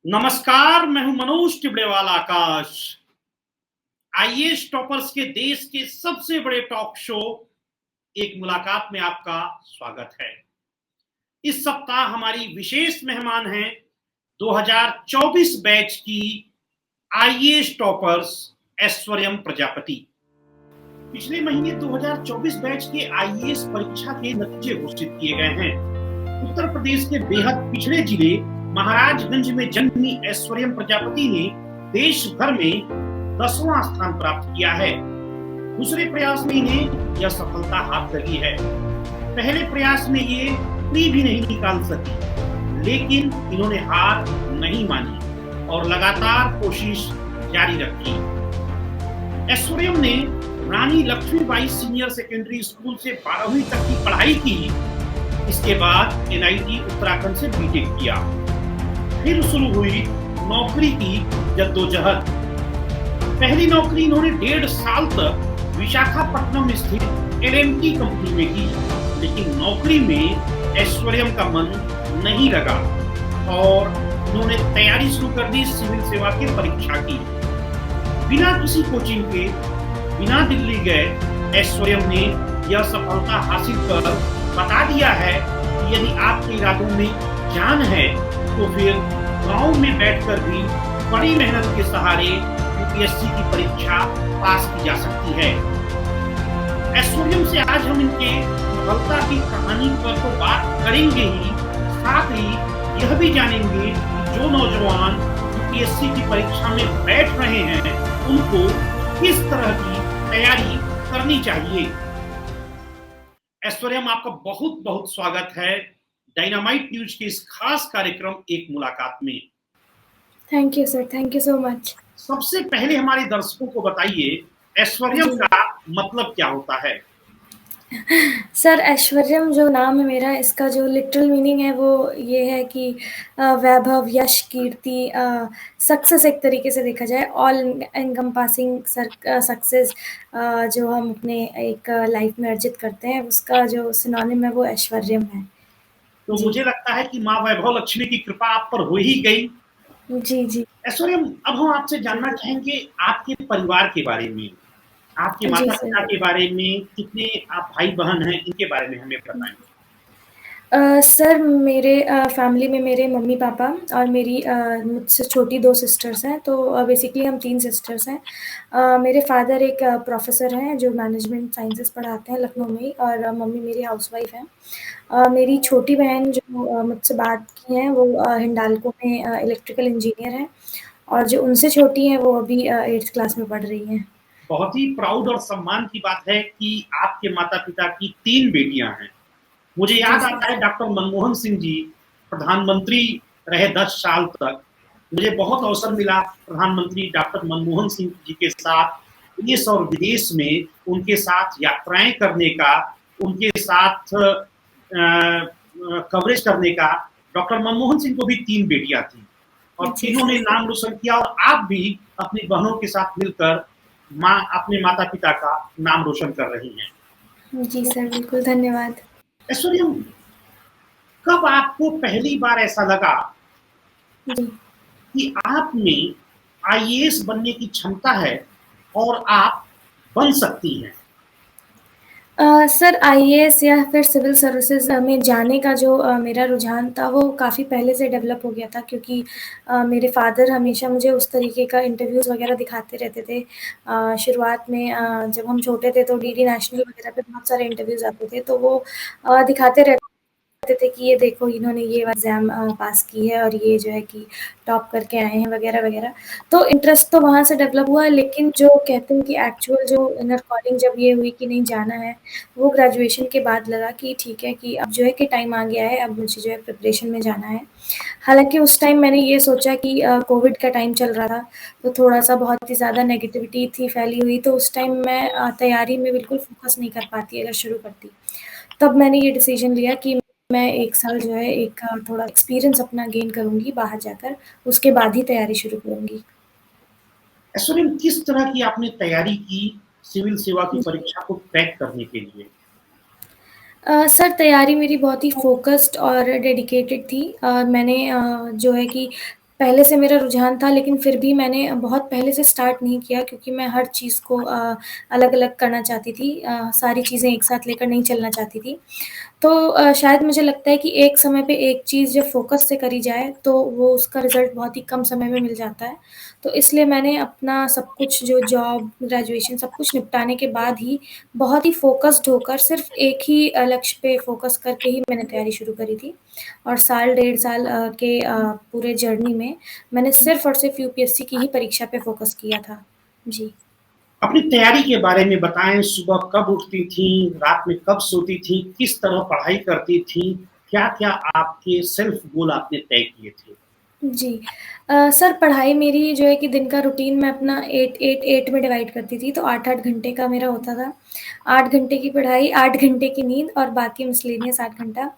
नमस्कार, मैं हूं मनोज टिबड़ेवाल आकाश। आईएएस टॉपर्स के देश के सबसे बड़े टॉक शो एक मुलाकात में आपका स्वागत है। इस सप्ताह हमारी विशेष मेहमान हैं 2024 बैच की आईएएस टॉपर्स ऐश्वर्यम प्रजापति। पिछले महीने 2024 बैच के आईएएस परीक्षा के नतीजे घोषित किए गए हैं। उत्तर प्रदेश के बेहद पिछड़े जिले महाराजगंज में जन्मी ऐश्वर्यम प्रजापति ने देश भर में 10वां स्थान प्राप्त किया है। दूसरे प्रयास में इन्हें यह सफलता हाथ लगी है। पहले प्रयास में ये प्री भी नहीं निकाल सकी, लेकिन इन्होंने हार नहीं मानी और लगातार कोशिश जारी रखी। ऐश्वर्यम ने रानी लक्ष्मीबाई सीनियर सेकेंडरी स्कूल से 12वीं तक की पढ़ाई की। इसके बाद एनआईटी उत्तराखंड से बीटेक किया। फिर शुरू हुई नौकरी की जद्दोजहद। पहली नौकरी इन्होंने 1.5 साल तक विशाखापट्टनम स्थित एलएनटी कंपनी में की, लेकिन नौकरी में ऐश्वर्यम का मन नहीं लगा और उन्होंने तैयारी शुरू कर दी। सिविल सेवा की परीक्षा की बिना किसी कोचिंग के, बिना दिल्ली गए ऐश्वर्यम ने यह सफलता हासिल कर बता दिया है कि यदि आपके इरादों में जान है तो फिर गांव में बैठकर भी बड़ी मेहनत के सहारे यूपीएससी की परीक्षा पास की जा सकती है। ऐश्वर्यम से आज हम इनके सफलता की कहानी पर तो बात करेंगे ही, साथ ही यह भी जानेंगे कि जो नौजवान यूपीएससी की परीक्षा में बैठ रहे हैं उनको किस तरह की तैयारी करनी चाहिए। ऐश्वर्यम, आपका बहुत बहुत स्वागत है डायनामाइट न्यूज के इस खास कार्यक्रम एक मुलाकात में। Thank you sir, thank you so much. सबसे पहले हमारे दर्शकों को बताइए ऐश्वर्यम का मतलब क्या होता है। सर, ऐश्वर्यम जो नाम है मेरा, इसका जो लिटरल मीनिंग है वो ये है कि वैभव, यश, कीर्ति, सक्सेस एक तरीके से देखा जाए, ऑल एनकम्पासिंग सक्सेस जो हम अपने एक लाइफ में अर्जित करते हैं, उसका जो सिनोनिम है वो ऐश्वर्यम है। तो मुझे लगता है कि माँ वैभव लक्ष्मी की कृपा आप पर हो ही गई। जी जी। ऐश्वर्यम, अब हम आपसे जानना चाहेंगे आपके परिवार के बारे में, आपके माता पिता के बारे में, कितने आप भाई बहन हैं, इनके बारे में हमें बताएं। सर, मेरे फैमिली में मेरे मम्मी पापा और मेरी मुझसे छोटी 2 सिस्टर्स हैं। तो बेसिकली हम 3 सिस्टर्स हैं। मेरे फादर एक प्रोफेसर हैं जो मैनेजमेंट साइंसेस पढ़ाते हैं लखनऊ में ही, और मम्मी मेरी हाउसवाइफ हैं। मेरी छोटी बहन जो मुझसे बाद की हैं वो हिंडाल्को में इलेक्ट्रिकल इंजीनियर हैं, और जो उनसे छोटी हैं वो अभी 8th क्लास में पढ़ रही हैं। बहुत ही प्राउड और सम्मान की बात है कि आपके माता पिता की 3 बेटियां हैं। मुझे याद आता है डॉक्टर मनमोहन सिंह जी प्रधानमंत्री रहे 10 साल तक। मुझे बहुत अवसर मिला प्रधानमंत्री डॉक्टर मनमोहन सिंह जी के साथ देश और विदेश में उनके साथ यात्राएं करने का, उनके साथ कवरेज करने का। डॉक्टर मनमोहन सिंह को भी 3 बेटियां थी और तीनों ने नाम रोशन किया, और आप भी अपनी बहनों के साथ मिलकर अपने माता पिता का नाम रोशन कर रही हैं। जी सर, बिल्कुल, धन्यवाद। ऐश्वर्यम, कब आपको पहली बार ऐसा लगा कि आप में आईएएस बनने की क्षमता है और आप बन सकती हैं? सर, आईएएस या फिर सिविल सर्विसेज में जाने का जो मेरा रुझान था वो काफ़ी पहले से डेवलप हो गया था, क्योंकि मेरे फादर हमेशा मुझे उस तरीके का इंटरव्यूज़ वगैरह दिखाते रहते थे। शुरुआत में जब हम छोटे थे तो डीडी नेशनल वगैरह पे बहुत सारे इंटरव्यूज़ आते थे, तो वो दिखाते रहते थे कि ये देखो इन्होंने ये एग्ज़ाम पास की है और ये जो है कि टॉप करके आए हैं वगैरह वगैरह। तो इंटरेस्ट तो वहाँ से डेवलप हुआ, लेकिन जो कहते हैं कि एक्चुअल जो इनर कॉलिंग जब ये हुई कि नहीं जाना है, वो ग्रेजुएशन के बाद लगा कि ठीक है कि अब जो है कि टाइम आ गया है, अब मुझे जो है प्रिपरेशन में जाना है। हालाँकि उस टाइम मैंने ये सोचा कि कोविड का टाइम चल रहा था, तो थोड़ा-सा बहुत ही ज़्यादा नेगेटिविटी थी फैली हुई, तो उस टाइम मैं तैयारी में बिल्कुल फ़ोकस नहीं कर पाती अगर शुरू करती। तब मैंने ये डिसीजन लिया कि मैं 1 साल जो है एक थोड़ा एक्सपीरियंस अपना गेन करूँगी बाहर जाकर, उसके बाद ही तैयारी शुरू करूँगी। ऐश्वर्यम, किस तरह की आपने तैयारी की सिविल सेवा की परीक्षा को क्रैक करने के लिए? सर, तैयारी मेरी बहुत ही फ़ोकस्ड और डेडिकेटेड थी। मैंने जो है कि पहले से मेरा रुझान था, लेकिन फिर भी मैंने बहुत पहले से स्टार्ट नहीं किया क्योंकि मैं हर चीज़ को अलग-अलग करना चाहती थी। सारी चीज़ें एक साथ लेकर नहीं चलना चाहती थी। तो शायद मुझे लगता है कि एक समय पे एक चीज़ जब फ़ोकस से करी जाए, तो वो उसका रिज़ल्ट बहुत ही कम समय में मिल जाता है। तो इसलिए मैंने अपना सब कुछ जो जॉब, ग्रेजुएशन सब कुछ निपटाने के बाद ही बहुत ही फ़ोकस्ड होकर सिर्फ़ एक ही लक्ष्य पे फ़ोकस करके ही मैंने तैयारी शुरू करी थी। और साल डेढ़ साल के पूरे जर्नी में मैंने सिर्फ़ और सिर्फ़ यूपीएससी की ही परीक्षा पे फ़ोकस किया था। जी। अपनी तैयारी के बारे में बताएँ, सुबह कब उठती थीं, रात में कब सोती थीं, किस तरह पढ़ाई करती थीं, क्या-क्या आपके सेल्फ गोल आपने तय किए थे? जी। सर पढ़ाई मेरी जो है कि दिन का रूटीन मैं अपना 8-8-8 में डिवाइड करती थी, तो 8-8 घंटे का मेरा होता था। 8 घंटे की पढ़ाई, 8 घंटे की नींद और बाकी मिसलेनियस 8 घंटा।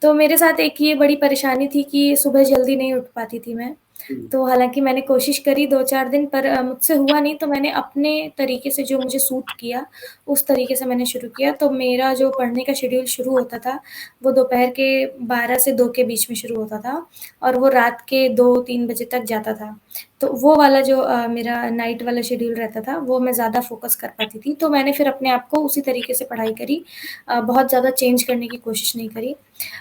तो मेरे साथ एक ये बड़ी परेशानी थी कि सुबह जल्दी नहीं उठ पाती थी मैं। हुँ। तो हालाँकि मैंने कोशिश करी 2-4 दिन पर मुझसे हुआ नहीं, तो मैंने अपने तरीके से जो मुझे सूट किया, उस तरीके से मैंने शुरू किया। तो मेरा जो पढ़ने का शेड्यूल शुरू होता था, वो दोपहर के 12 से 2 के बीच में शुरू होता था और वो रात के 2-3 बजे तक जाता था। तो वो वाला जो मेरा नाइट वाला शेड्यूल रहता था, वो मैं ज़्यादा फ़ोकस कर पाती थी। तो मैंने फिर अपने आप को उसी तरीके से पढ़ाई करी, बहुत ज़्यादा चेंज करने की कोशिश नहीं करी।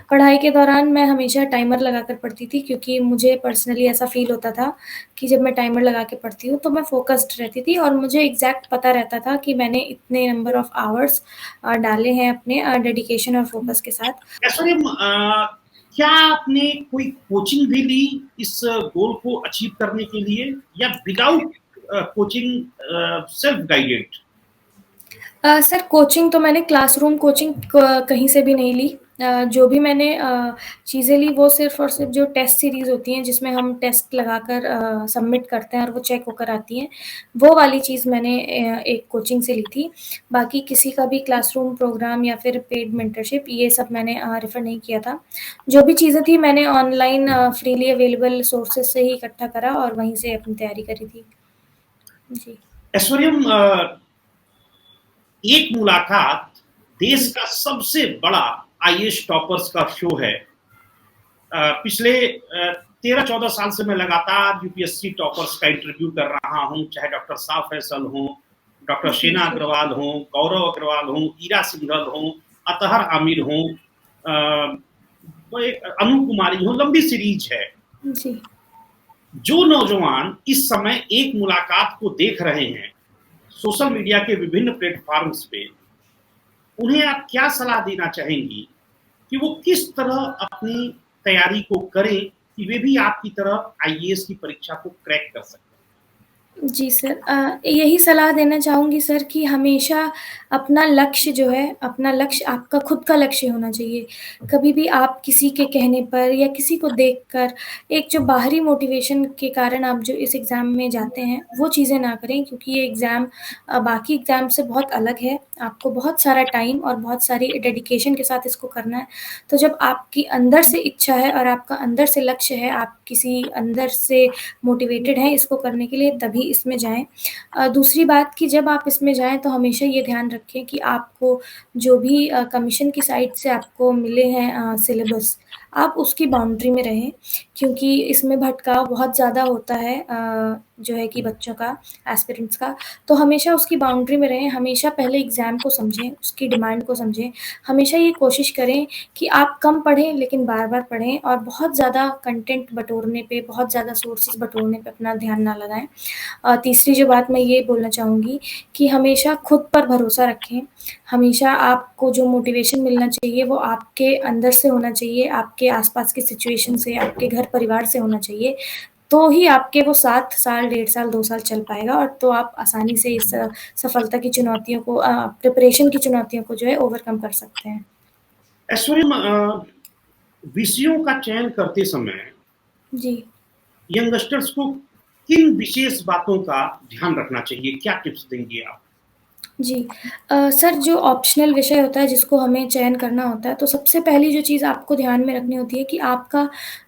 पढ़ाई के दौरान मैं हमेशा टाइमर लगाकर पढ़ती थी क्योंकि मुझे पर्सनली ऐसा फ़ील होता था कि जब मैं टाइमर लगा के पढ़ती हूँ, तो मैं फ़ोकस्ड रहती थी और मुझे एग्ज़ैक्ट पता रहता था कि मैंने इतने नंबर ऑफ़ आवर्स डाले हैं अपने डेडिकेशन और फ़ोकस के साथ। ऐश्वर्या क्या आपने कोई कोचिंग भी ली इस गोल को अचीव करने के लिए या without coaching self guided? Sir coaching तो मैंने क्लासरूम कोचिंग कहीं से भी नहीं ली। जो भी मैंने चीज़ें ली वो सिर्फ़ और सिर्फ़ जो टेस्ट सीरीज़ होती हैं जिसमें हम टेस्ट लगाकर सबमिट करते हैं और वो चेक होकर आती हैं, वो वाली चीज़ मैंने एक कोचिंग से ली थी। बाकी किसी का भी क्लासरूम प्रोग्राम या फिर पेड मेंटरशिप ये सब मैंने रेफ़र नहीं किया था। जो भी चीज़ें थी मैंने ऑनलाइन फ्रीली अवेलेबल सोर्सेज़ से ही इकट्ठा करा और वहीं से अपनी तैयारी करी थी। जी। ऐश्वर्यम एक मुलाकात देश का सबसे बड़ा आईएएस टॉपर्स का शो है। पिछले 13-14 साल से मैं लगातार यूपीएससी टॉपर्स का इंटरव्यू कर रहा हूँ, चाहे डॉक्टर साफ फैसल हों, डॉक्टर जी, शेना जी। अग्रवाल हों, गौरव अग्रवाल हों, ईरा सिंघल हों, अतहर आमिर हों, वो एक अनु कुमारी हों, लंबी सीरीज है। जी। जो नौजवान इस समय एक मुलाकात को देख रहे हैं सोशल मीडिया के विभिन्न प्लेटफॉर्म्स पे, उन्हें आप क्या सलाह देना चाहेंगी कि वो किस तरह अपनी तैयारी को करें कि वे भी आपकी तरह आईएएस की परीक्षा को क्रैक कर सकें? जी सर, यही सलाह देना चाहूँगी सर कि हमेशा अपना लक्ष्य जो है, अपना लक्ष्य आपका खुद का लक्ष्य होना चाहिए। कभी भी आप किसी के कहने पर या किसी को देखकर एक जो बाहरी मोटिवेशन के कारण आप जो इस एग्ज़ाम में जाते हैं, वो चीज़ें ना करें क्योंकि ये एग्ज़ाम बाकी एग्ज़ाम से बहुत अलग है। आपको बहुत सारा टाइम और बहुत सारी डेडिकेशन के साथ इसको करना है। तो जब आपकी अंदर से इच्छा है और आपका अंदर से लक्ष्य है, आप किसी अंदर से मोटिवेटेड हैं इसको करने के लिए तभी इसमें जाएँ। दूसरी बात कि जब आप इसमें जाएँ तो हमेशा ये ध्यान रखें कि आपको जो भी कमीशन की साइड से आपको मिले हैं सिलेबस, आप उसकी बाउंड्री में रहें क्योंकि इसमें भटकाव बहुत ज़्यादा होता है जो है कि बच्चों का, एस्पिरेंट्स का। तो हमेशा उसकी बाउंड्री में रहें, हमेशा पहले एग्ज़ाम को समझें, उसकी डिमांड को समझें। हमेशा ये कोशिश करें कि आप कम पढ़ें लेकिन बार-बार पढ़ें और बहुत ज़्यादा कंटेंट बटोरने पे, बहुत ज़्यादा सोर्सेज़ बटोरने पे अपना ध्यान ना लगाएँ। तीसरी जो बात मैं ये बोलना चाहूँगी कि हमेशा खुद पर भरोसा रखें। हमेशा आपको जो मोटिवेशन मिलना चाहिए वो आपके अंदर से होना चाहिए, आपके आस-पास की सिचुएशन से, आपके घर परिवार से होना चाहिए। तो ही आपके वो 7 साल, डेढ़ साल, 2 साल चल पाएगा और तो आप आसानी से इस सफलता की चुनौतियों को प्रिपरेशन की चुनौतियों को जो है ओवरकम कर सकते हैं। ऐश्वर्यम विषयों का चयन करते समय जी। यंगस्टर्स को किन विशेष बातों का ध्यान रखना चाहिए? क्या टिप्स देंगे आप? जी। सर जो ऑप्शनल विषय होता है जिसको हमें चयन करना होता है, तो सबसे पहली जो चीज़ आपको ध्यान में रखनी होती है कि आपका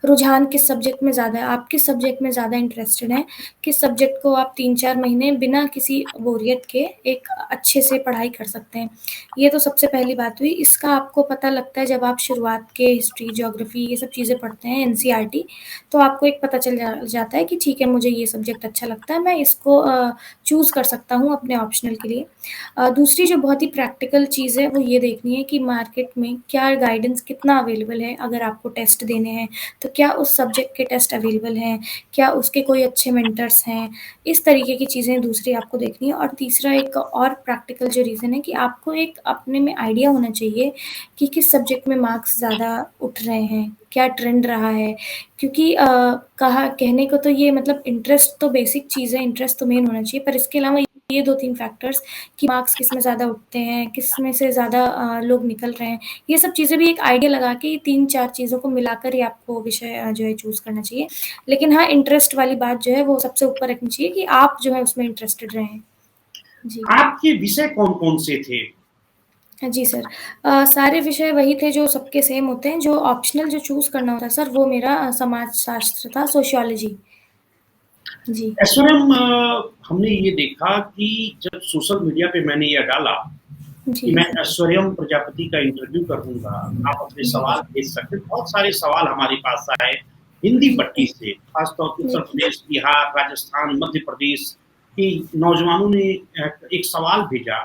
रुझान किस सब्जेक्ट में ज़्यादा है, आप किस सब्जेक्ट में ज़्यादा इंटरेस्टेड हैं, किस सब्जेक्ट को आप 3-4 महीने बिना किसी बोरियत के एक अच्छे से पढ़ाई कर सकते हैं। ये तो सबसे पहली बात हुई, इसका आपको पता लगता है जब आप शुरुआत के हिस्ट्री, ज्योग्राफ़ी ये सब चीज़ें पढ़ते हैं, एनसीईआरटी, तो आपको एक पता चल जाता है कि ठीक है, मुझे ये सब्जेक्ट अच्छा लगता है, मैं इसको चूज़ कर सकता हूँ अपने ऑप्शनल के लिए। दूसरी जो बहुत ही प्रैक्टिकल चीज़ है वो ये देखनी है कि मार्केट में क्या गाइडेंस कितना अवेलेबल है, अगर आपको टेस्ट देने हैं तो क्या उस सब्जेक्ट के टेस्ट अवेलेबल हैं, क्या उसके कोई अच्छे मेंटर्स हैं, इस तरीके की चीज़ें दूसरी आपको देखनी है। और तीसरा एक और प्रैक्टिकल जो रीज़न है कि आपको एक अपने में आइडिया होना चाहिए कि किस सब्जेक्ट में मार्क्स ज़्यादा उठ रहे हैं, क्या ट्रेंड रहा है, क्योंकि कहा कहने को तो ये मतलब इंटरेस्ट तो बेसिक चीज़ है, इंटरेस्ट तो मेन होना चाहिए, पर इसके अलावा ये 2-3 फैक्टर्स कि मार्क्स किस में ज़्यादा उठते हैं, किस में से ज़्यादा लोग निकल रहे हैं, ये सब चीज़ें भी एक आइडिया लगा के 3-4 चीज़ों को मिलाकर ही आपको विषय जो है चूज़ करना चाहिए। लेकिन हाँ, इंटरेस्ट वाली बात जो है वो सबसे ऊपर रखनी चाहिए कि आप जो है उसमें इंटरेस्टेड रहें। जी। आपके विषय कौन-कौन से थे? जी सर। सारे विषय वही थे जो सबके सेम होते हैं, जो ऑप्शनल जो चूज़ करना होता है सर वो मेरा समाजशास्त्र था, सोशियोलॉजी। जी। ऐश्वर्यम, हमने ये देखा कि जब सोशल मीडिया पे मैंने यह डाला कि जी। मैं ऐश्वर्यम प्रजापति का इंटरव्यू करूँगा, आप अपने जी। सवाल भेज सकते हैं। बहुत सारे सवाल हमारे पास आए हिंदी जी। पट्टी से, खासतौर पे जी। उत्तर प्रदेश, बिहार, राजस्थान, मध्य प्रदेश के नौजवानों ने एक सवाल भेजा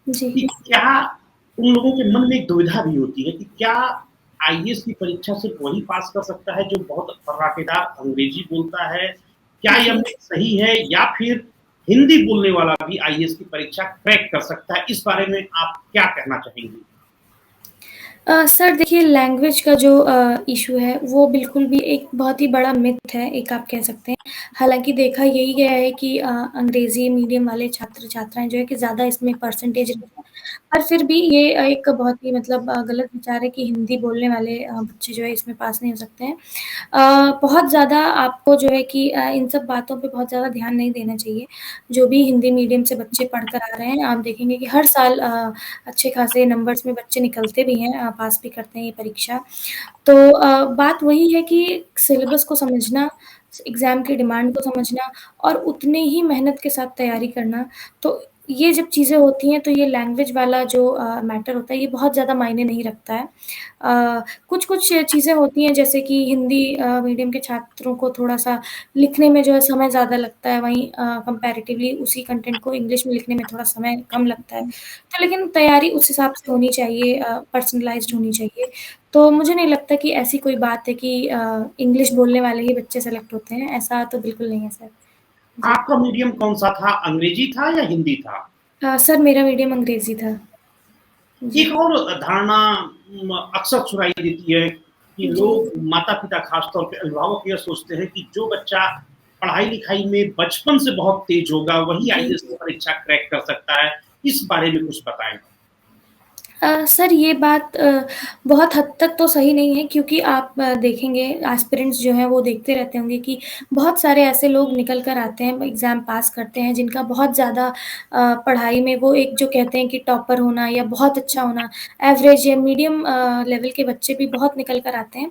जी। कि क्या उन लोगों के मन में एक दुविधा भी होती है कि क्या आईएएस की परीक्षा सिर्फ वही पास कर सकता है जो बहुत फर्राटेदार अंग्रेजी बोलता है? क्या यह जी। मिथ सही है या फिर हिंदी बोलने वाला भी आईएएस की परीक्षा क्रैक कर सकता है? इस बारे में आप क्या कहना चाहेंगे? सर देखिए लैंग्वेज का जो इश्यू है वो बिल्कुल भी एक बहुत ही बड़ा मिथ है, एक आप कह सकते हैं। हालाँकि देखा यही गया है कि अंग्रेज़ी मीडियम वाले छात्र-छात्राएँ जो है कि ज़्यादा इसमें परसेंटेज लेते हैं। पर फिर भी ये एक बहुत ही मतलब गलत विचार है कि हिंदी बोलने वाले बच्चे जो है इसमें पास नहीं हो सकते हैं। बहुत ज़्यादा आपको जो है कि इन सब बातों पे बहुत ज़्यादा ध्यान नहीं देना चाहिए। जो भी हिंदी मीडियम से बच्चे पढ़ कर आ रहे हैं, आप देखेंगे कि हर साल अच्छे खासे नंबर्स में बच्चे निकलते भी हैं, पास भी करते हैं ये परीक्षा। तो बात वही है कि सिलेबस को समझना, एग्ज़ाम की डिमांड को समझना और उतने ही मेहनत के साथ तैयारी करना। तो ये जब चीज़ें होती हैं, तो ये लैंग्वेज वाला जो मैटर होता है, ये बहुत ज़्यादा मायने नहीं रखता है। कुछ-कुछ चीज़ें होती हैं, जैसे कि हिंदी मीडियम के छात्रों को थोड़ा-सा लिखने में जो है समय ज़्यादा लगता है, वहीं कंपैरेटिवली उसी कंटेंट को इंग्लिश में लिखने में थोड़ा समय कम लगता है। तो लेकिन तैयारी उस हिसाब से होनी चाहिए, पर्सनलाइज़्ड होनी चाहिए। तो मुझे नहीं लगता कि ऐसी कोई बात है कि इंग्लिश बोलने वाले ही बच्चे सेलेक्ट होते हैं, ऐसा तो बिल्कुल नहीं है सर। जी। आपका मीडियम कौन-सा था? अंग्रेजी था या हिंदी था? सर मेरा मीडियम अंग्रेज़ी था। जी। एक और धारणा अक्सर सुनाई देती है कि जी। लोग माता-पिता खास तौर पे अभिभावक यह सोचते हैं कि जो बच्चा पढ़ाई-लिखाई में बचपन से बहुत तेज होगा, वही जी। आईएएस की परीक्षा क्रैक कर सकता है। इस बारे में कुछ बताएँ? सर ये बात बहुत हद तक तो सही नहीं है क्योंकि आप देखेंगे एस्पिरेंट्स जो हैं वो देखते रहते होंगे कि बहुत सारे ऐसे लोग निकल कर आते हैं, एग्ज़ाम पास करते हैं जिनका बहुत ज़्यादा पढ़ाई में वो एक जो कहते हैं कि टॉपर होना या बहुत अच्छा होना, एवरेज या मीडियम लेवल के बच्चे भी बहुत निकल कर आते हैं।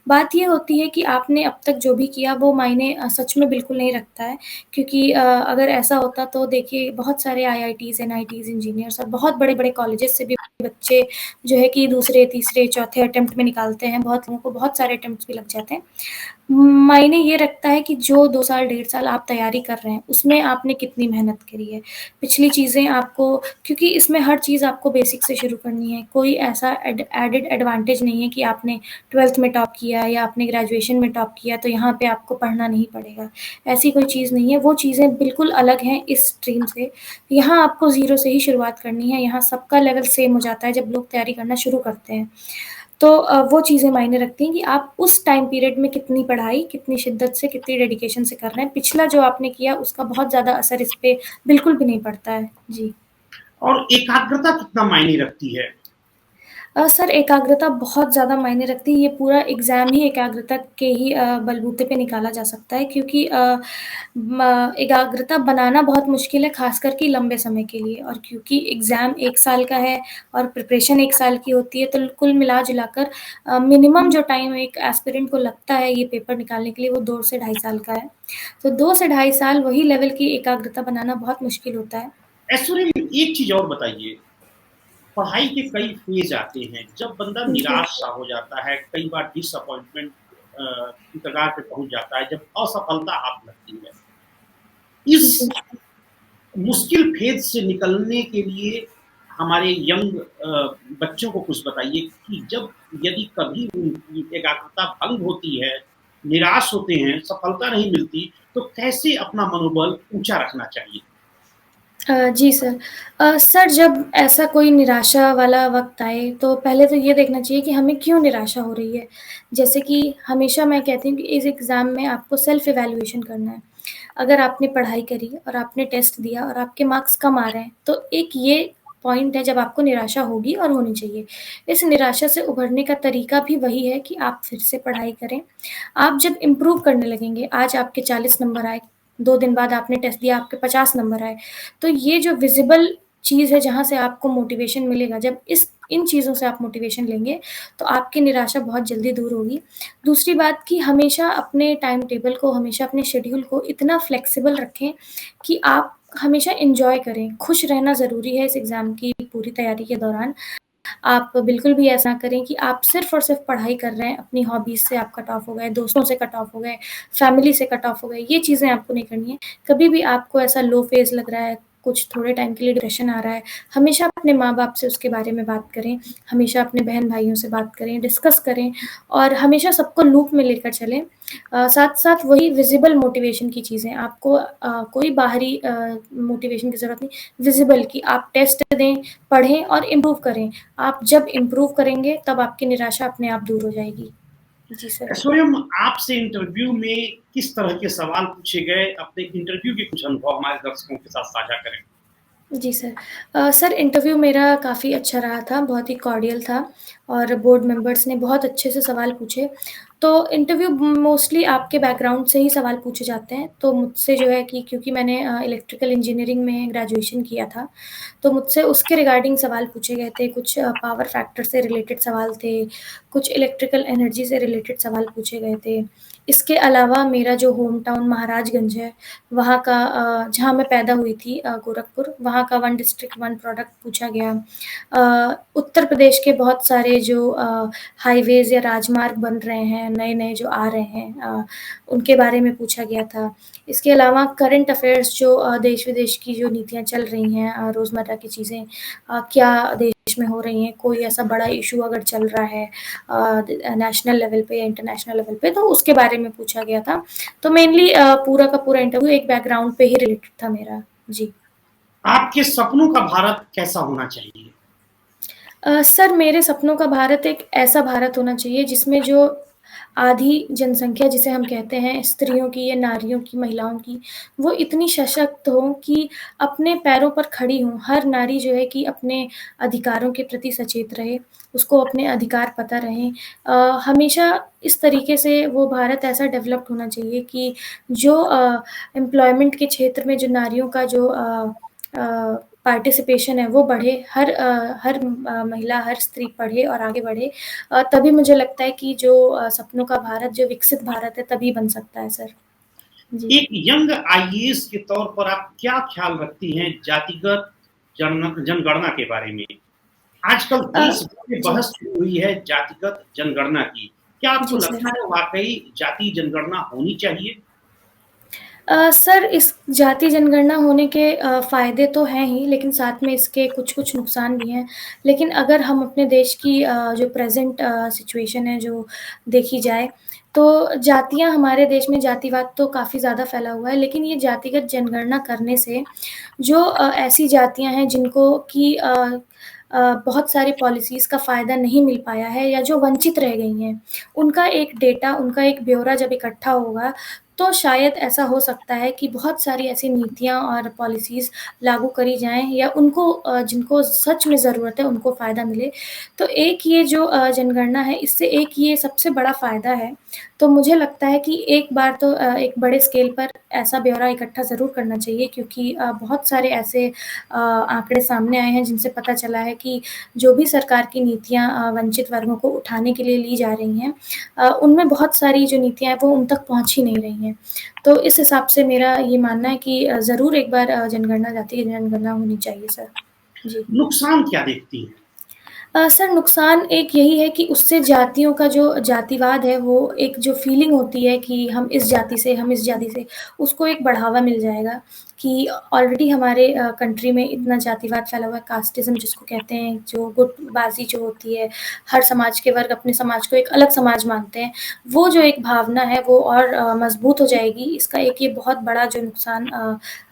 बात ये होती है कि आपने अब तक जो भी किया वो मायने सच में बिल्कुल नहीं रखता है क्योंकि अगर ऐसा होता तो देखिए बहुत सारे आईआईटीज़, एनआईटीज़, इंजीनियर्स और बहुत बड़े-बड़े कॉलेजेस से भी बच्चे जो है कि दूसरे, तीसरे, चौथे अटेम्प्ट में निकालते हैं, बहुत लोगों को बहुत सारे अटेम्प्ट्स भी लग जाते हैं। मायने ये रखता है कि जो 2 साल, 1.5 साल आप तैयारी कर रहे हैं, उसमें आपने कितनी मेहनत करी है। पिछली चीज़ें आपको क्योंकि इसमें हर चीज़ आपको बेसिक से शुरू करनी है, कोई ऐसा एडेड एडवांटेज नहीं है कि आपने 12th में टॉप किया या आपने ग्रेजुएशन में टॉप किया, तो यहाँ पे आपको पढ़ना नहीं पड़ेगा। ऐसी कोई चीज़ नहीं है, वो चीज़ें बिल्कुल अलग हैं इस स्ट्रीम से। यहाँ आपको ज़ीरो से ही शुरुआत करनी है, यहाँ सबका लेवल सेम हो जाता है जब लोग तैयारी करना शुरू करते हैं। तो वो चीज़ें मायने रखती हैं कि आप उस टाइम पीरियड में कितनी पढ़ाई, कितनी शिद्दत से, कितनी डेडिकेशन से कर रहे हैं। पिछला जो आपने किया उसका बहुत ज़्यादा असर इस पे बिल्कुल भी नहीं पड़ता है। जी। और एकाग्रता कितना मायने रखती है? सर एकाग्रता बहुत ज़्यादा मायने रखती है, ये पूरा एग्ज़ाम ही एकाग्रता के ही बलबूते पे निकाला जा सकता है क्योंकि एकाग्रता बनाना बहुत मुश्किल है, ख़ासकर कि लंबे समय के लिए और क्योंकि एग्ज़ाम 1 साल का है और प्रिपरेशन 1 साल की होती है, तो कुल मिला-जुला कर मिनिमम जो टाइम एक एस्पिरेंट को लगता है ये पेपर निकालने के लिए, वो 2 से ढाई साल का है। तो 2 से ढाई साल वही लेवल की एकाग्रता बनाना बहुत मुश्किल होता है। ऐश्वर्या, एक चीज़ और बताइए, पढ़ाई के कई फेज आते हैं, जब बंदा जी, निराश सा हो जाता है, कई बार डिसअपॉइंटमेंट की कगार पे पहुंच जाता है, जब असफलता हाथ लगती है, इस जी। मुश्किल फेज से निकलने के लिए हमारे यंग बच्चों को कुछ बताइए कि जब यदि कभी उनकी एकाग्रता भंग होती है, निराश होते हैं, सफलता नहीं मिलती, तो कैसे अपना मनोबल ऊंचा रखना चाहिए? जी सर। सर जब ऐसा कोई निराशा वाला वक़्त आए, तो पहले तो ये देखना चाहिए कि हमें क्यों निराशा हो रही है। जैसे कि हमेशा मैं कहती हूँ कि इस एग्ज़ाम में आपको सेल्फ इवैल्यूएशन करना है। अगर आपने पढ़ाई करी और आपने टेस्ट दिया और आपके मार्क्स कम आ रहे हैं, तो एक ये पॉइंट है जब आपको निराशा होगी और होनी चाहिए। इस निराशा से उभरने का तरीका भी वही है कि आप फिर से पढ़ाई करें। आप जब इम्प्रूव करने लगेंगे, आज आपके 40 नंबर आए, 2 दिन बाद आपने टेस्ट दिया, आपके 50 नंबर आए, तो ये जो विज़िबल चीज़ है जहाँ से आपको मोटिवेशन मिलेगा, जब इन चीज़ों से आप मोटिवेशन लेंगे, तो आपकी निराशा बहुत जल्दी दूर होगी। दूसरी बात कि हमेशा अपने टाइम टेबल को, हमेशा अपने शेड्यूल को इतना फ्लेक्सिबल रखें कि आप हमेशा एन्जॉय करें। खुश रहना ज़रूरी है इस एग्ज़ाम की पूरी तैयारी के दौरान। आप बिल्कुल भी ऐसा ना करें कि आप सिर्फ़ और सिर्फ़ पढ़ाई कर रहे हैं, अपनी हॉबीज़ से आप कट ऑफ हो गए, दोस्तों से कट ऑफ हो गए, फैमिली से कट ऑफ हो गए, ये चीज़ें आपको नहीं करनी है। कभी भी आपको ऐसा लो फ़ेज़ लग रहा है, कुछ थोड़े टाइम के लिए डिप्रेशन आ रहा है, हमेशा अपने माँ-बाप से उसके बारे में बात करें, हमेशा अपने बहन-भाइयों से बात करें, डिस्कस करें और हमेशा सबको लूप में लेकर चलें। साथ-साथ वही विज़िबल मोटिवेशन की चीज़ें, आपको कोई बाहरी मोटिवेशन की ज़रूरत नहीं, विज़िबल कि आप टेस्ट दें, पढ़ें और इम्प्रूव करें। आप जब इम्प्रूव करेंगे तब आपकी निराशा अपने आप दूर हो जाएगी। जी सर। स्वयं आपसे इंटरव्यू में किस तरह के सवाल पूछे गए? अपने इंटरव्यू के कुछ अनुभव हमारे दर्शकों के साथ साझा करें। जी सर। सर इंटरव्यू मेरा काफ़ी अच्छा रहा था, बहुत ही कॉर्डियल था और बोर्ड मेंबर्स ने बहुत अच्छे से सवाल पूछे। तो इंटरव्यू मोस्टली आपके बैकग्राउंड से ही सवाल पूछे जाते हैं, तो मुझसे जो है कि क्योंकि मैंने इलेक्ट्रिकल इंजीनियरिंग में ग्रेजुएशन किया था, तो मुझसे उसके रिगार्डिंग सवाल पूछे गए थे, कुछ पावर फैक्टर से रिलेटेड सवाल थे, कुछ इलेक्ट्रिकल एनर्जी से रिलेटेड सवाल पूछे गए थे। इसके अलावा मेरा जो होम टाउन महाराजगंज है, वहाँ का जहाँ मैं पैदा हुई थी गोरखपुर, वहाँ का वन डिस्ट्रिक्ट वन प्रोडक्ट पूछा गया। उत्तर प्रदेश के बहुत सारे जो हाईवेज़ या राजमार्ग बन रहे हैं, नए-नए जो आ रहे हैं उनके बारे में पूछा गया था। इसके अलावा करंट अफ़ेयर्स जो देश-विदेश की जो नीतियाँ चल रही हैं रोज़मर्रा की चीज़ें क्या देश में हो रही हैं, कोई ऐसा बड़ा इश्यू अगर चल रहा है नेशनल लेवल पे या इंटरनेशनल लेवल पे, तो उसके बारे में पूछा गया था। तो मेनली पूरा का पूरा इंटरव्यू एक बैकग्राउंड पे ही रिलेटेड था मेरा। जी। आपके सपनों का भारत कैसा होना चाहिए? सर मेरे सपनों का भारत एक ऐसा भारत होना चाहिए जिसमें जो आधी जनसंख्या जिसे हम कहते हैं स्त्रियों की या नारियों की, महिलाओं की, वो इतनी सशक्त हों कि अपने पैरों पर खड़ी हों। हर नारी जो है कि अपने अधिकारों के प्रति सचेत रहे, उसको अपने अधिकार पता रहें। हमेशा इस तरीके से वो भारत ऐसा डेवलप्ड होना चाहिए कि जो एम्प्लॉयमेंट के क्षेत्र में जो नारियों का जो पार्टिसिपेशन है वो बढ़े, हर महिला, हर स्त्री पढ़े और आगे बढ़े। तभी मुझे लगता है कि जो सपनों का भारत, जो विकसित भारत है, तभी बन सकता है सर। जी। एक यंग आईएएस के तौर पर आप क्या ख्याल रखती हैं जातिगत जनगणना के बारे में? आजकल अ, देश भर में जी। बहस शुरू हुई है जातिगत जनगणना की। क्या आपको जी सर। लगता है वाक़ई जाति जनगणना होनी चाहिए? सर इस जाति जनगणना होने के फ़ायदे तो हैं ही, लेकिन साथ में इसके कुछ-कुछ नुकसान भी हैं। लेकिन अगर हम अपने देश की जो प्रेज़ेंट सिचुएशन है जो देखी जाए, तो जातियाँ हमारे देश में जातिवाद तो काफ़ी ज़्यादा फैला हुआ है, लेकिन ये जातिगत जनगणना करने से जो ऐसी जातियाँ हैं जिनको कि बहुत सारी पॉलिसीज़ का फ़ायदा नहीं मिल पाया है या जो वंचित रह गई हैं, उनका एक डेटा, उनका एक ब्यौरा जब इकट्ठा होगा, तो शायद ऐसा हो सकता है कि बहुत सारी ऐसी नीतियाँ और पॉलिसीज़ लागू करी जाएँ या उनको जिनको सच में ज़रूरत है, उनको फ़ायदा मिले। तो एक ये जो जनगणना है, इससे एक ये सबसे बड़ा फ़ायदा है। तो मुझे लगता है कि एक बार तो एक बड़े स्केल पर ऐसा ब्यौरा इकट्ठा ज़रूर करना चाहिए क्योंकि बहुत सारे ऐसे आंकड़े सामने आए हैं जिनसे पता चला है कि जो भी सरकार की नीतियाँ वंचित वर्गों को उठाने के लिए ली जा रही हैं उनमें बहुत सारी जो नीतियाँ हैं वो उन तक पहुँच ही नहीं रही हैं। तो इस हिसाब से मेरा ये मानना है कि ज़रूर एक बार जनगणना जातीय जनगणना होनी चाहिए सर। जी। नुकसान क्या देखती हैं? सर नुकसान एक यही है कि उससे जातियों का जो जातिवाद है वो एक जो फ़ीलिंग होती है कि हम इस जाति से, उसको एक बढ़ावा मिल जाएगा कि ऑलरेडी हमारे कंट्री में इतना जातिवाद फैला हुआ है, कास्टिज़्म जिसको कहते हैं, जो गुटबाज़ी जो होती है, हर समाज के वर्ग अपने समाज को एक अलग समाज मानते हैं। वो जो एक भावना है वो और मज़बूत हो जाएगी। इसका एक ये बहुत बड़ा जो नुकसान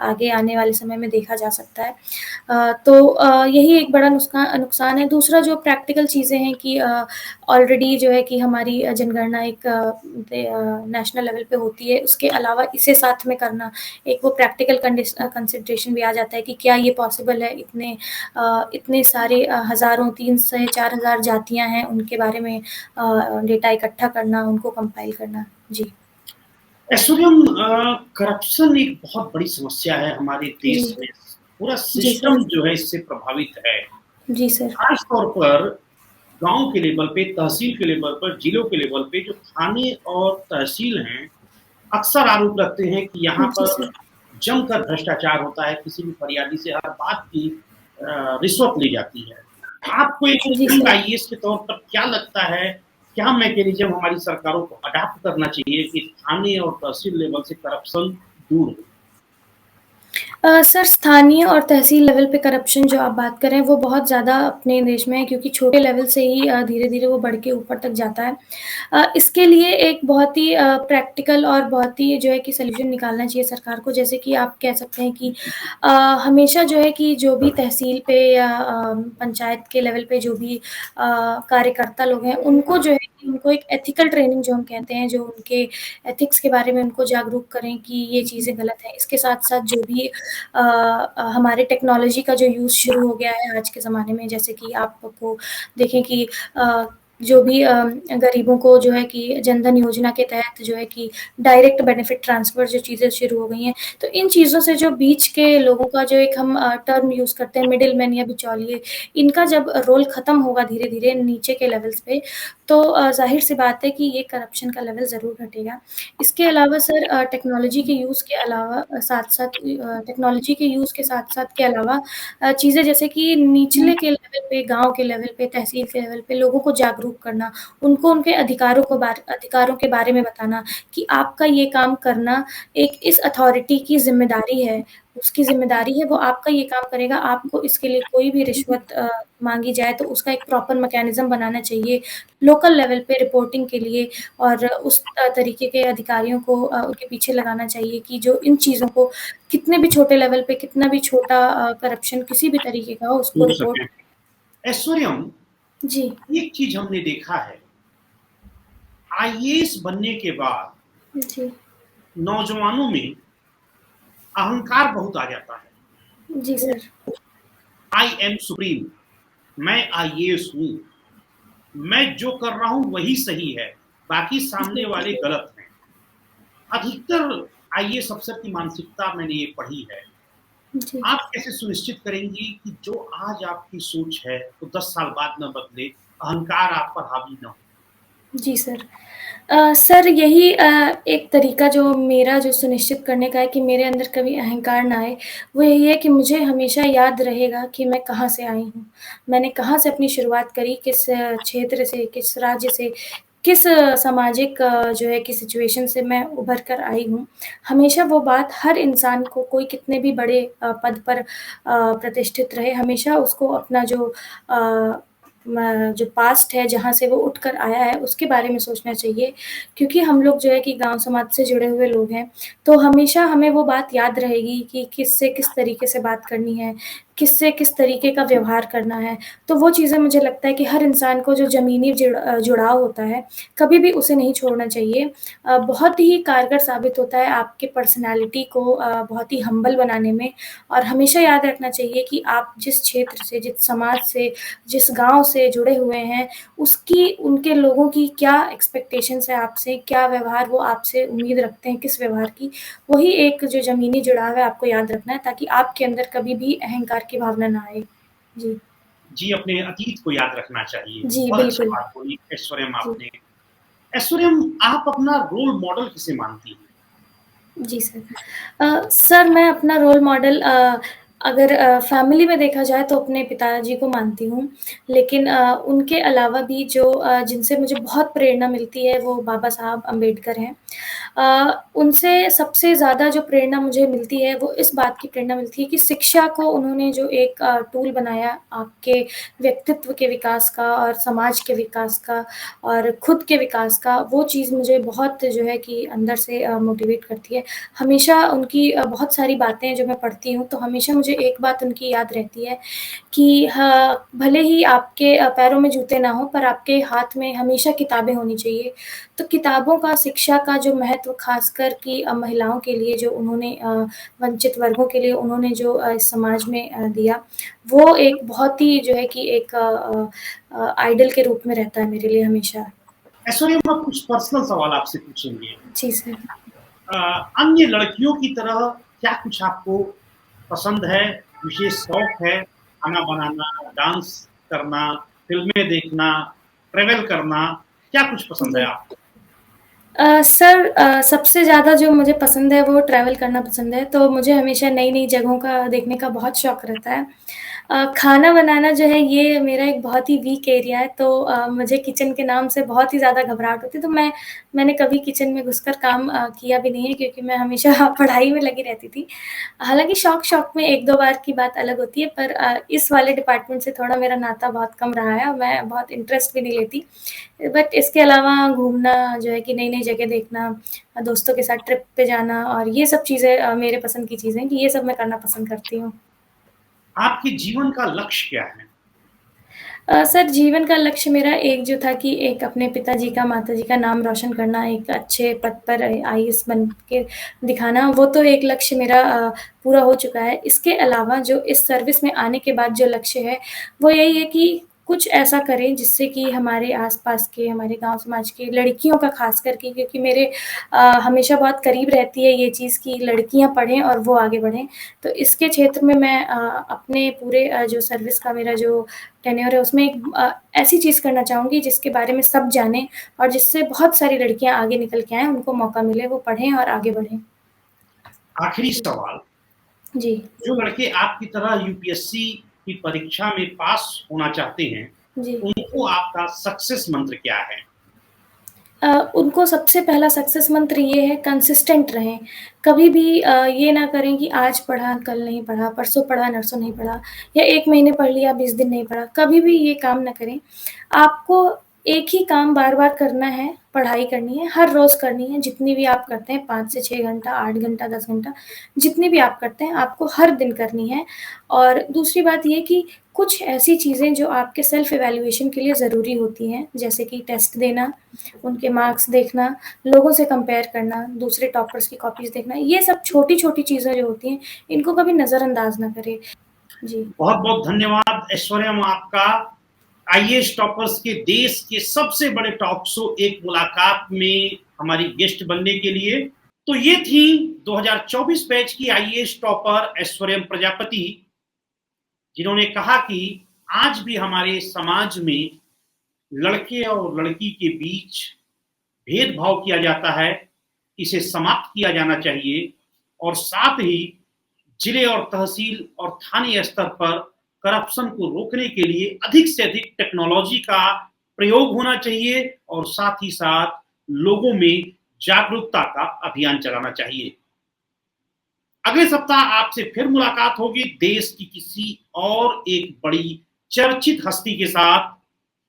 आगे आने वाले समय में देखा जा सकता है। तो यही एक बड़ा नुकसान है। दूसरा जो प्रैक्टिकल चीज़ें हैं कि ऑलरेडी जो है कि हमारी जनगणना एक नेशनल लेवल पे होती है, उसके अलावा इसे साथ में करना, एक वो प्रैक्टिकल कंसिडरेशन भी आ जाता है कि क्या ये पॉसिबल है इतने सारे हज़ारों 3 से 4,000 जातियाँ हैं, उनके बारे में डेटा इकट्ठा करना, उनको कंपाइल करना। जी। ऐश्वर्यम, करप्शन एक बहुत बड़ी समस्या है हमारे जी। देश में। पूरा जी सर। सिस्टम जो है इससे प्रभावित है। जी सर। खास तौर पर गाँव के लेवल पे, तहसील के लेवल पर, जिलों के लेवल पे जो थाने और तहसील हैं, अक्सर आरोप रखते हैं कि यहाँ जी पर सर। जमकर भ्रष्टाचार होता है, किसी भी फरियादी से हर बात की रिश्वत ली जाती है। आपको एक जी यंग सर। आईएएस के तौर पर क्या लगता है, क्या मैकेनिज़्म हमारी सरकारों को अडॉप्ट करना चाहिए कि थाने और तहसील लेवल से करप्शन दूर हो? सर स्थानीय और तहसील लेवल पे करप्शन जो आप बात कर रहे हैं वो बहुत ज़्यादा अपने देश में है क्योंकि छोटे लेवल से ही धीरे-धीरे वो बढ़ के ऊपर तक जाता है। इसके लिए एक बहुत ही प्रैक्टिकल और बहुत ही जो है कि सॉल्यूशन निकालना चाहिए सरकार को जैसे कि आप कह सकते हैं कि अ, हमेशा जो है कि जो भी तहसील पे या पंचायत के लेवल पे जो भी कार्यकर्ता लोग हैं उनको जो है कि उनको एक एथिकल ट्रेनिंग जो हम कहते हैं, जो उनके एथिक्स के बारे में उनको जागरूक करें कि ये चीज़ें गलत हैं। इसके साथ-साथ जो भी हमारे टेक्नोलॉजी का जो यूज़ शुरू हो गया है आज के ज़माने में जैसे कि आपको देखें कि जो भी गरीबों को जो है कि जनधन योजना के तहत जो है कि डायरेक्ट बेनिफिट ट्रांसफ़र जो चीज़ें शुरू हो गई हैं। तो इन चीज़ों से जो बीच के लोगों का जो एक हम टर्म यूज़ करते हैं मिडलमैन या बिचौलिए, इनका जब रोल ख़त्म होगा धीरे-धीरे नीचे के लेवल्स पे, तो ज़ाहिर-सी बात है कि ये करप्शन का लेवल ज़रूर घटेगा। इसके अलावा सर टेक्नोलॉजी के यूज़ के अलावा साथ-साथ टेक्नोलॉजी के यूज़ के साथ-साथ के अलावा चीज़ें जैसे कि निचले के लेवल पे, गाँव के लेवल पे, तहसील के लेवल पे लोगों को जागरूक करना, उनको उनके अधिकारों के बारे में बताना कि आपका ये काम करना एक इस अथॉरिटी की ज़िम्मेदारी है, उसकी ज़िम्मेदारी है, वो आपका ये काम करेगा, आपको इसके लिए कोई भी रिश्वत माँगी जाए तो उसका एक प्रॉपर मैकेनिज़्म बनाना चाहिए, लोकल लेवल पे रिपोर्टिंग के लिए और उस तरीके के अधिकारियों को उनके पीछे लगाना चाहिए कि जो इन चीज़ों को कितने भी छोटे लेवल पे कितना भी छोटा करप्शन किसी भी तरीके का हो उसको दूर रिपोर्ट सकें। ऐश्वर्यम, जी, एक चीज़ हमने देखा है, आईएएस बनने के बाद जी, नौजवानों में अहंकार बहुत आ जाता है। जी सर। आई एम सुप्रीम, मैं आईएएस हूँ, मैं जो कर रहा हूँ वही सही है, बाकी सामने जी, वाले गलत हैं। अधिकतर आईएएस अफ़सर की मानसिकता मैंने ये पढ़ी है। जी। आप कैसे सुनिश्चित करेंगी कि जो आज आपकी सोच है, वो 10 साल बाद ना बदले, अहंकार आप पर हावी ना हो? जी सर। सर यही एक तरीका जो मेरा जो सुनिश्चित करने का है कि मेरे अंदर कभी अहंकार ना आए, वो यही है कि मुझे हमेशा याद रहेगा कि मैं कहाँ से आई हूँ। मैंने कहाँ से अपनी शुरुआत करी, किस क्षेत्र से, किस राज्य से, किस सामाजिक जो है कि सिचुएशन से मैं उभर कर आई हूँ। हमेशा वो बात हर इंसान को कोई कितने भी बड़े पद पर प्रतिष्ठित रहे, हमेशा उसको अपना जो पास्ट है, जहाँ से वो उठकर आया है, उसके बारे में सोचना चाहिए। क्योंकि हम लोग जो है कि गाँव समाज से जुड़े हुए लोग हैं, तो हमेशा हमें वो बात याद रहेगी कि किससे किस तरीके से बात करनी है, किससे किस तरीके का व्यवहार करना है। तो वो चीज़ें मुझे लगता है कि हर इंसान को जो ज़मीनी जुड़ाव होता है, कभी भी उसे नहीं छोड़ना चाहिए। बहुत ही कारगर साबित होता है आपके पर्सनैलिटी को बहुत ही हम्बल बनाने में और हमेशा याद रखना चाहिए कि आप जिस क्षेत्र से, जिस समाज से, जिस गाँव से जुड़े हुए हैं, उसकी उनके लोगों की क्या एक्सपेक्टेशंस है आपसे, क्या व्यवहार वो आपसे उम्मीद रखते हैं, किस व्यवहार की, वही एक जो ज़मीनी जुड़ाव है आपको याद रखना है ताकि आपके अंदर कभी भी अहंकार की भावना ना आए। जी। जी, अपने अतीत को याद रखना चाहिए। जी, बहुत अच्छा बिल्कुल। बात बोली ऐश्वर्यम जी। आपने। ऐश्वर्यम, आप अपना रोल मॉडल किसे मानती हैं? जी सर। सर मैं अपना रोल मॉडल अगर फैमिली में देखा जाए तो अपने पिताजी को मानती हूँ। लेकिन उनके अलावा भी जो जिनसे मुझे बहुत प्रेरणा मिलती है वो बाबा साहब अम्बेडकर हैं। उनसे सबसे ज़्यादा जो प्रेरणा मुझे मिलती है वो इस बात की प्रेरणा मिलती है कि शिक्षा को उन्होंने जो एक टूल बनाया आपके व्यक्तित्व के विकास का और समाज के विकास का और खुद के विकास का, वो चीज़ मुझे बहुत जो है कि अंदर से मोटिवेट करती है। हमेशा उनकी बहुत सारी बातें जो मैं पढ़ती हूँ, तो हमेशा मुझे एक बात उनकी याद रहती है कि भले ही आपके पैरों में जूते ना हों, पर आपके हाथ में हमेशा किताबें होनी चाहिए। तो किताबों का, शिक्षा का जो महत्व ख़ासकर कि महिलाओं के लिए जो उन्होंने वंचित वर्गों के लिए उन्होंने जो इस समाज में दिया, वो एक बहुत ही जो है कि एक आइडल के रूप में रहता है मेरे लिए हमेशा। ऐश्वर्यम, अब कुछ पर्सनल सवाल आपसे पूछेंगे। जी सर। अ, अन्य लड़कियों की तरह क्या कुछ आपको पसंद है, विशेष शौक है? खाना बनाना, डांस करना, फ़िल्में देखना, ट्रैवल करना, क्या कुछ पसंद है जी। आपको? सर सबसे ज़्यादा जो मुझे पसंद है वो ट्रैवल करना पसंद है, तो मुझे हमेशा नई-नई जगहों का देखने का बहुत शौक रहता है। खाना बनाना जो है ये मेरा एक बहुत ही वीक एरिया है तो मुझे किचन के नाम से बहुत ही ज़्यादा घबराहट होती है, तो मैंने कभी किचन में घुसकर काम किया भी नहीं है क्योंकि मैं हमेशा पढ़ाई में लगी रहती थी। हालाँकि शौक-शौक में 1-2 बार की बात अलग होती है पर इस वाले डिपार्टमेंट से थोड़ा मेरा नाता बहुत कम रहा है और मैं बहुत इंटरेस्ट भी नहीं लेती। बट इसके अलावा घूमना जो है कि नई-नई जगह देखना, दोस्तों के साथ ट्रिप पे जाना और ये सब चीज़ें मेरे पसंद की चीज़ें हैं कि ये सब मैं करना पसंद करती हूँ। आपके जीवन का लक्ष्य क्या है? सर जीवन का लक्ष्य मेरा एक जो था कि एक अपने पिताजी का, माताजी का नाम रोशन करना, एक अच्छे पद पर आईएएस बन के दिखाना, वो तो एक लक्ष्य मेरा पूरा हो चुका है। इसके अलावा जो इस सर्विस में आने के बाद जो लक्ष्य है, वो यही है कि कुछ ऐसा करें जिससे कि हमारे आस-पास के, हमारे गाँव समाज की लड़कियों का ख़ास करके क्योंकि मेरे हमेशा बहुत करीब रहती है ये चीज़ कि लड़कियाँ पढ़ें और वो आगे बढ़ें। तो इसके क्षेत्र में मैं अपने पूरे जो सर्विस का मेरा जो टेन्योर है उसमें एक ऐसी चीज़ करना चाहूँगी जिसके बारे में सब जानें और जिससे बहुत सारी लड़कियाँ आगे निकल के आएँ, उनको मौका मिले, वो पढ़ें और आगे बढ़ें। आखिरी सवाल, जी। जो लड़के आपकी तरह यूपीएससी की परीक्षा में पास होना चाहते हैं, जी। उनको आपका सक्सेस मंत्र क्या है? उनको सबसे पहला सक्सेस मंत्र ये है कंसिस्टेंट रहें। कभी भी ये ना करें कि आज पढ़ा, कल नहीं पढ़ा, परसों पढ़ा, नरसों नहीं पढ़ा या 1 महीने पढ़ लिया, 20 दिन नहीं पढ़ा, कभी भी ये काम ना करें। आपको एक ही काम बार-बार करना है, पढ़ाई करनी है, हर रोज़ करनी है, जितनी भी आप करते हैं 5 से 6 घंटा, 8 घंटा, 10 घंटा, जितनी भी आप करते हैं, आपको हर दिन करनी है। और दूसरी बात ये कि कुछ ऐसी चीज़ें जो आपके सेल्फ इवैल्यूएशन के लिए ज़रूरी होती हैं, जैसे कि टेस्ट देना, उनके मार्क्स देखना, लोगों से कंपेयर करना, दूसरे टॉपर्स की कॉपीज़ देखना, ये सब छोटी-छोटी चीज़ें जो होती हैं, इनको कभी नज़रअंदाज़ ना करें। जी। बहुत-बहुत धन्यवाद ऐश्वर्यम आपका। आईएएस टॉपर्स के देश के सबसे बड़े टॉक शो एक मुलाकात में हमारी गेस्ट बनने के लिए। तो ये थी 2024 बैच की आईएएस टॉपर ऐश्वर्यम प्रजापति, जिन्होंने कहा कि आज भी हमारे समाज में लड़के और लड़की के बीच भेदभाव किया जाता है, इसे समाप्त किया जाना चाहिए और साथ ही जिले और तहसील और थाने स्तर पर करप्शन को रोकने के लिए अधिक से अधिक टेक्नोलॉजी का प्रयोग होना चाहिए और साथ ही साथ लोगों में जागरूकता का अभियान चलाना चाहिए। अगले सप्ताह आपसे फिर मुलाकात होगी देश की किसी और एक बड़ी चर्चित हस्ती के साथ।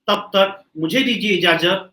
तब तक मुझे दीजिए इजाजत।